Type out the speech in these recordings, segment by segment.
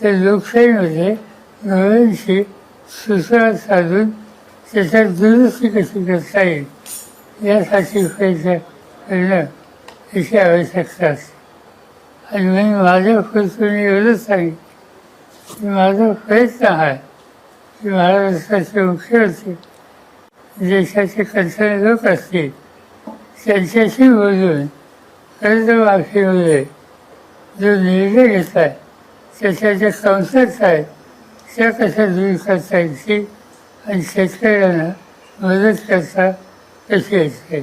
तर लोकशाहीमध्ये गव्हर्नन्सशी सुसंवाद साधून त्याच्यात दुरुस्ती कशी करता येईल यासाठी प्रयत्न करणं याची आवश्यकता असते. आणि मी माझ्या कृतीने एवढंच सांगेन की माझा प्रयत्न आहे की महाराष्ट्राचे मुख्यमंत्री देशाचे कणखर लोक असतील त्यांच्याशी बोलून कर्जमाफीमध्ये जो निर्णय घेत आहे त्याच्या ज्या कमतरता आहेत त्या कशा दूर करता येतील आणि शेतकऱ्यांना मदत करता कशी येते.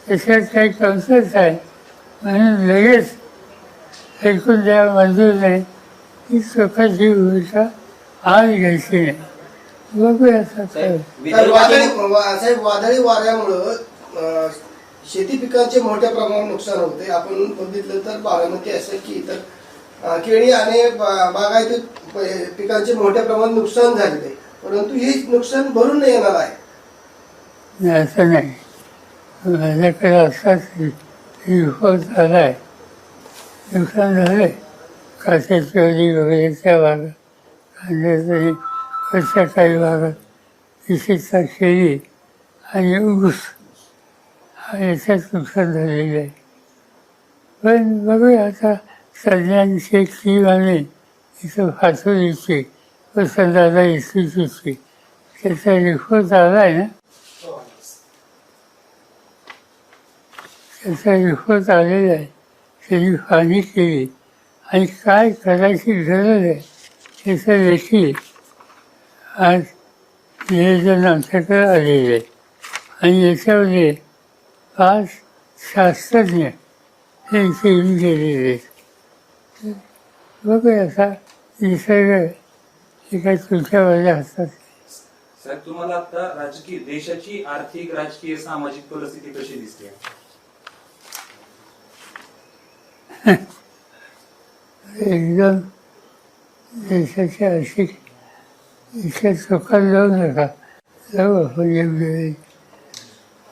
त्याच्यात काही कमतरता आहे म्हणून लगेच ऐकून द्या मंजूर नाही ही स्वतःची भूमिका आज घ्यायची नाही. बघूया आता काय. साहेब, वादळी वाऱ्यामुळं शेती पिकांचे मोठ्या प्रमाणात नुकसान होते. आपण बघितलं तर बारामती असेल की इतर केळी आणि बागायती पिकांचे मोठ्या प्रमाणात नुकसान झालेले आहे, परंतु हे नुकसान भरून नाही येणार आहे. नाही असं नाही. माझ्याकडे असाच रिपोर्ट झाला आहे. नुकसान झालं आहे कासेचोरी वगैरे त्या भागात कांद्याचं वरच्या काही भागात विशेषतः केळी आणि ऊस याच्यात नुकसान झालेलं आहे. पण बघूया आता तज्ज्ञांची एक टीम आली इथं फातुरीची वसंतदादा इन्स्टिट्यूटची त्याचा रिपोर्ट आला आहे ना. त्याचा रिपोर्ट आलेला आहे. त्यांनी पाहणी केली आणि काय करायची गरज आहे त्याचं देखील आज नियोजन आमच्याकडे आलेलं आहे. आणि याच्यामध्ये 5 शास्त्रज्ञ त्यांचे येऊन गेलेले आहेत. बघूया आता निसर्ग हे काही तुमच्या माझ्या हातात. साहेब, तुम्हाला आता राजकीय देशाची आर्थिक राजकीय सामाजिक परिस्थिती कशी दिसते? एकदम देशाच्या आर्थिक इतक्या चोखात जाऊ नका. जाऊ आपण योग्य वेळी.